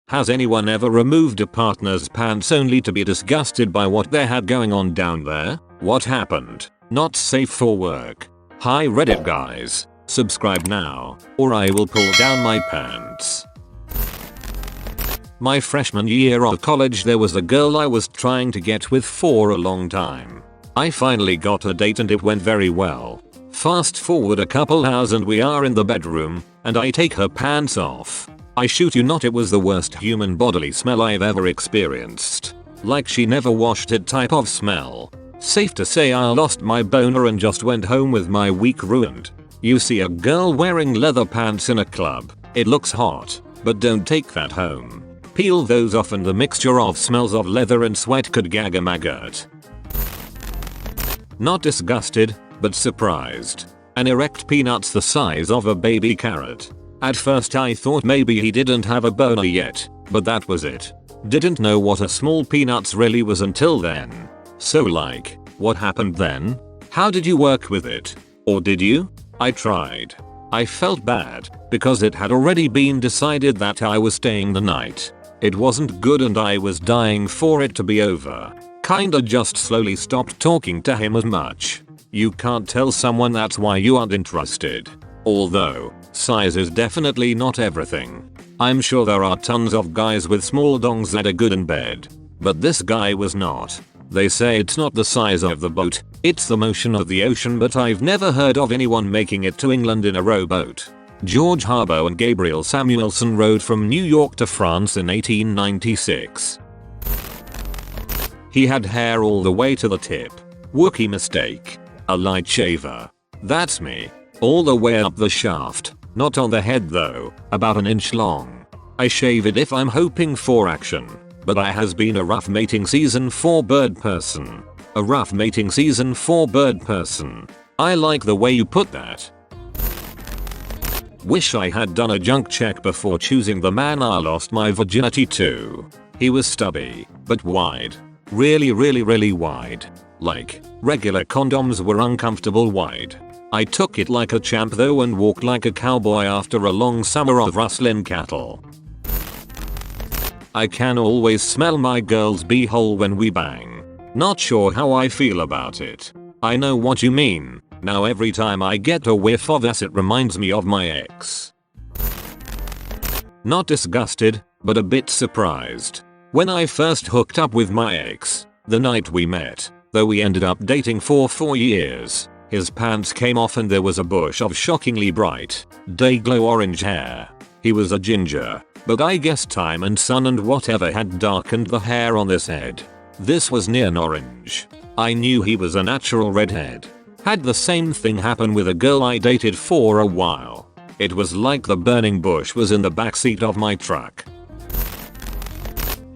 Has anyone ever removed a partner's pants only to be disgusted by what they had going on down there? What happened? Not safe for work. Hi Reddit guys. Subscribe now, or I will pull down my pants. My freshman year of college there was a girl I was trying to get with for a long time. I finally got a date and it went very well. Fast forward a couple hours and we are in the bedroom, and I take her pants off. I shoot you not, it was the worst human bodily smell I've ever experienced. Like she never washed it type of smell. Safe to say I lost my boner and just went home with my week ruined. You see a girl wearing leather pants in a club, it looks hot, but don't take that home. Peel those off and the mixture of smells of leather and sweat could gag a maggot. Not disgusted, but surprised. An erect peanut's the size of a baby carrot. At first I thought maybe he didn't have a boner yet, but that was it. Didn't know what a small peanuts really was until then. So like, what happened then? How did you work with it? Or did you? I tried. I felt bad, because it had already been decided that I was staying the night. It wasn't good and I was dying for it to be over. Kinda just slowly stopped talking to him as much. You can't tell someone that's why you aren't interested. Although, size is definitely not everything. I'm sure there are tons of guys with small dongs that are good in bed. But this guy was not. They say it's not the size of the boat, it's the motion of the ocean, but I've never heard of anyone making it to England in a rowboat. George Harbour and Gabriel Samuelson rowed from New York to France in 1896. He had hair all the way to the tip. Wookie mistake. A light shaver. That's me. All the way up the shaft. Not on the head though, about an inch long. I shave it if I'm hoping for action. But I has been a rough mating season for bird person. A rough mating season for bird person. I like the way you put that. Wish I had done a junk check before choosing the man I lost my virginity to. He was stubby, but wide. Really wide. Like, regular condoms were uncomfortable wide. I took it like a champ though and walked like a cowboy after a long summer of rustling cattle. I can always smell my girl's beehole when we bang. Not sure how I feel about it. I know what you mean. Now every time I get a whiff of this it reminds me of my ex. Not disgusted, but a bit surprised. When I first hooked up with my ex, the night we met, though we ended up dating for 4 years, his pants came off and there was a bush of shockingly bright, day-glow orange hair. He was a ginger, but I guess time and sun and whatever had darkened the hair on his head. This was neon orange. I knew he was a natural redhead. Had the same thing happen with a girl I dated for a while. It was like the burning bush was in the backseat of my truck.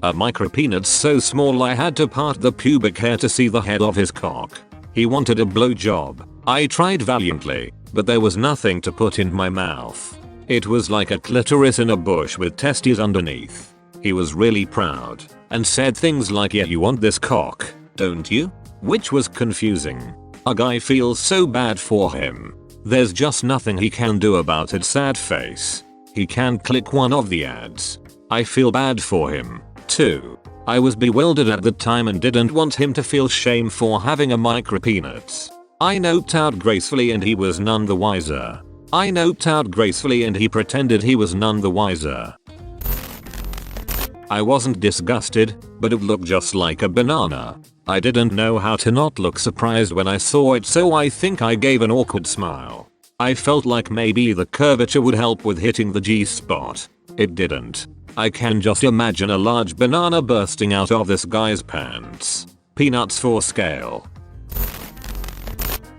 A micropenis so small I had to part the pubic hair to see the head of his cock. He wanted a blowjob. I tried valiantly, but there was nothing to put in my mouth. It was like a clitoris in a bush with testes underneath. He was really proud, and said things like, yeah, you want this cock, don't you? Which was confusing. A guy feels so bad for him. There's just nothing he can do about it, sad face. He can't click one of the ads. I feel bad for him, too. I was bewildered at the time and didn't want him to feel shame for having a micropenis. I noped out gracefully and he was none the wiser. I noped out gracefully and he pretended he was none the wiser. I wasn't disgusted, but it looked just like a banana. I didn't know how to not look surprised when I saw it, so I think I gave an awkward smile. I felt like maybe the curvature would help with hitting the G-spot. It didn't. I can just imagine a large banana bursting out of this guy's pants. Peanuts for scale.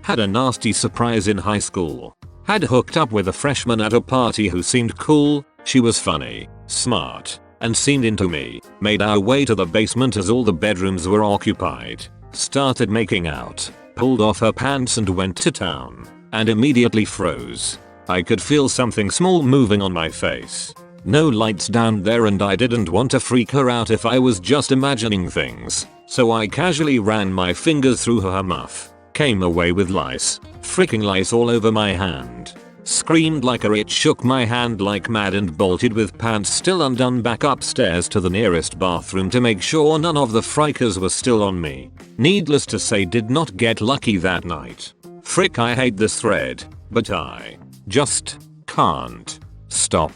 Had a nasty surprise in high school. Had hooked up with a freshman at a party who seemed cool. She was funny, smart, and seemed into me. Made our way to the basement as all the bedrooms were occupied. Started making out. Pulled off her pants and went to town. And immediately froze. I could feel something small moving on my face. No lights down there and I didn't want to freak her out if I was just imagining things. So I casually ran my fingers through her muff. Came away with lice. Freaking lice all over my hand. screamed like a bitch, shook my hand like mad and bolted with pants still undone back upstairs to the nearest bathroom to make sure none of the frikers were still on me. Needless to say, did not get lucky that night. Frick, I hate this thread, but I just can't stop.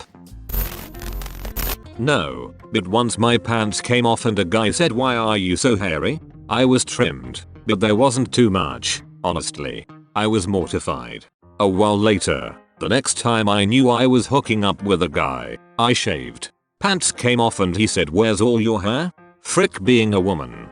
No, but once my pants came off and a guy said, "Why are you so hairy?" I was trimmed, but there wasn't too much, honestly. I was mortified. A while later, the next time I knew I was hooking up with a guy, I shaved. Pants came off and he said, "Where's all your hair?" Frick, being a woman.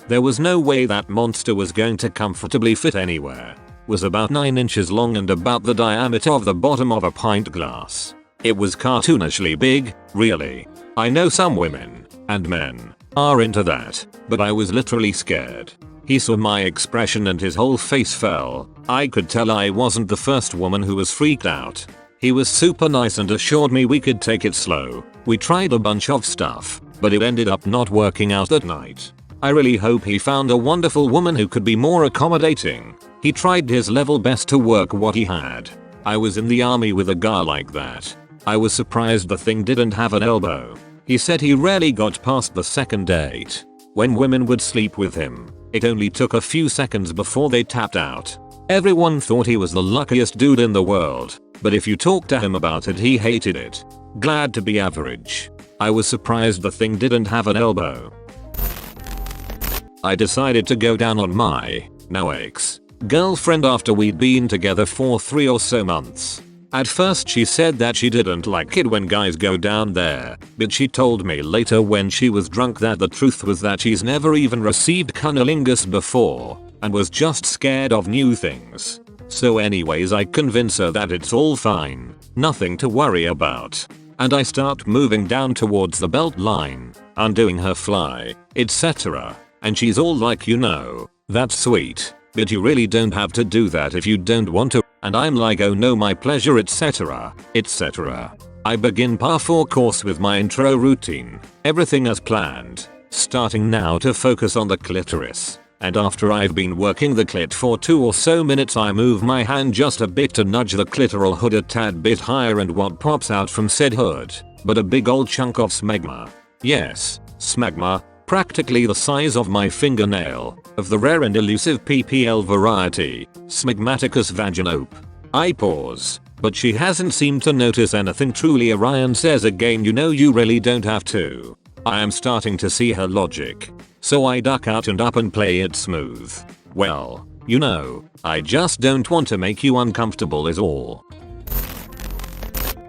There was no way that monster was going to comfortably fit anywhere. Was about 9 inches long and about the diameter of the bottom of a pint glass. It was cartoonishly big, really. I know some women, and men, are into that, but I was literally scared. He saw my expression and his whole face fell. I could tell I wasn't the first woman who was freaked out. He was super nice and assured me we could take it slow. We tried a bunch of stuff, but it ended up not working out that night. I really hope he found a wonderful woman who could be more accommodating. He tried his level best to work what he had. I was in the army with a guy like that. I was surprised the thing didn't have an elbow. He said he rarely got past the second date. When women would sleep with him, it only took a few seconds before they tapped out. Everyone thought he was the luckiest dude in the world, but if you talked to him about it, he hated it. Glad to be average. I was surprised the thing didn't have an elbow. I decided to go down on my now ex-girlfriend after we'd been together for 3 or so months. At first she said that she didn't like it when guys go down there, but she told me later when she was drunk that the truth was that she's never even received cunnilingus before, and was just scared of new things. So anyways, I convince her that it's all fine, nothing to worry about. And I start moving down towards the belt line, undoing her fly, etc. And she's all like, "You know, that's sweet, but you really don't have to do that if you don't want to." And I'm like, "Oh no, my pleasure, etc, etc. I begin par 4 course with my intro routine, everything as planned, starting now to focus on the clitoris. And after I've been working the clit for 2 or so minutes, I move my hand just a bit to nudge the clitoral hood a tad bit higher, and what pops out from said hood but a big old chunk of smegma. Yes, smegma, practically the size of my fingernail, of the rare and elusive PPL variety, Smegmaticus vaginope. I pause, but she hasn't seemed to notice anything. Truly, Orion says again, "You know, you really don't have to." I am starting to see her logic, so I duck out and up and play it smooth. "Well, you know, I just don't want to make you uncomfortable is all."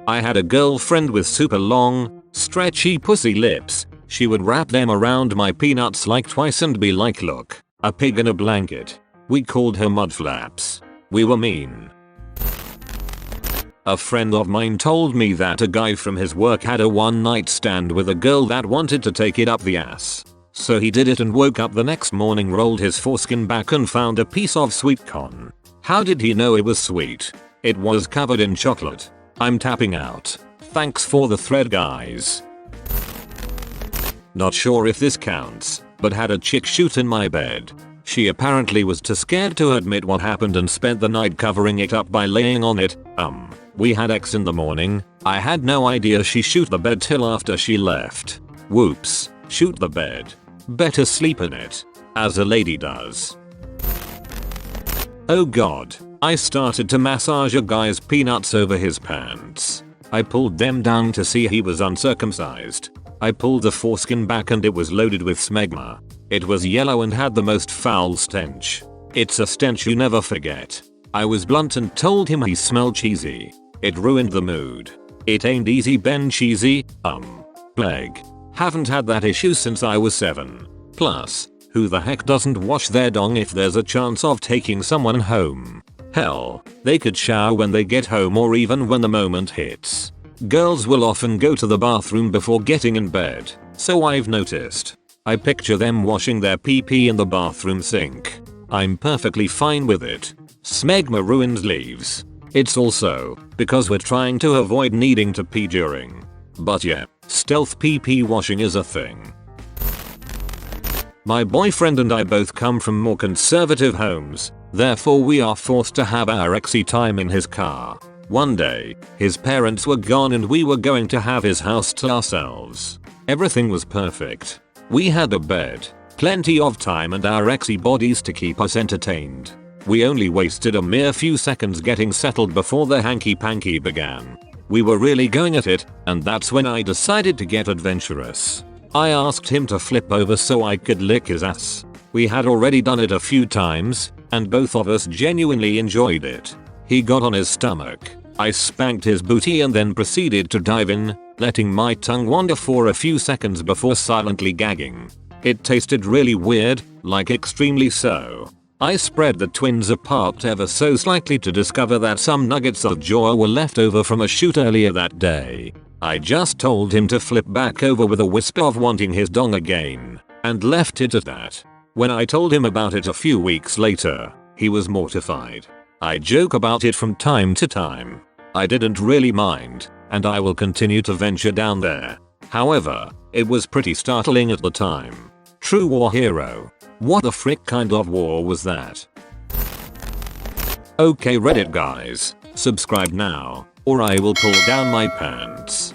I had a girlfriend with super long, stretchy pussy lips. She would wrap them around my peanuts like twice and be like, "Look, a pig in a blanket." We called her mudflaps. We were mean. A friend of mine told me that a guy from his work had a one-night stand with a girl that wanted to take it up the ass. So he did it and woke up the next morning, rolled his foreskin back and found a piece of Sweetcorn. How did he know it was sweet? It was covered in chocolate. I'm tapping out. Thanks for the thread, guys. Not sure if this counts, but had a chick shoot in my bed. She apparently was too scared to admit what happened and spent the night covering it up by laying on it. We had sex in the morning. I had no idea she shoot the bed till after she left. Whoops, shoot the bed. Better sleep in it. As a lady does. Oh god, I started to massage a guy's peanuts over his pants. I pulled them down to see he was uncircumcised. I pulled the foreskin back and it was loaded with smegma. It was yellow and had the most foul stench. It's a stench you never forget. I was blunt and told him he smelled cheesy. It ruined the mood. It ain't easy Ben cheesy, plague. Haven't had that issue since I was 7. Plus, who the heck doesn't wash their dong if there's a chance of taking someone home? Hell, they could shower when they get home or even when the moment hits. Girls will often go to the bathroom before getting in bed, so I've noticed. I picture them washing their pee-pee in the bathroom sink. I'm perfectly fine with it. Smegma ruins leaves. It's also because we're trying to avoid needing to pee during. But yeah, stealth pee-pee washing is a thing. My boyfriend and I both come from more conservative homes, Therefore we are forced to have our exy time in his car. One day, his parents were gone and we were going to have his house to ourselves. Everything was perfect. We had a bed, plenty of time and our exy bodies to keep us entertained. We only wasted a mere few seconds getting settled before the hanky-panky began. We were really going at it, and that's when I decided to get adventurous. I asked him to flip over so I could lick his ass. We had already done it a few times, and both of us genuinely enjoyed it. He got on his stomach. I spanked his booty and then proceeded to dive in, letting my tongue wander for a few seconds before silently gagging. It tasted really weird, like extremely so. I spread the twins apart ever so slightly to discover that some nuggets of jaw were left over from a shoot earlier that day. I just told him to flip back over with a whisper of wanting his dong again, and left it at that. When I told him about it a few weeks later, he was mortified. I joke about it from time to time. I didn't really mind, and I will continue to venture down there. However, it was pretty startling at the time. True war hero. What the frick kind of war was that? Okay Reddit guys, subscribe now, or I will pull down my pants.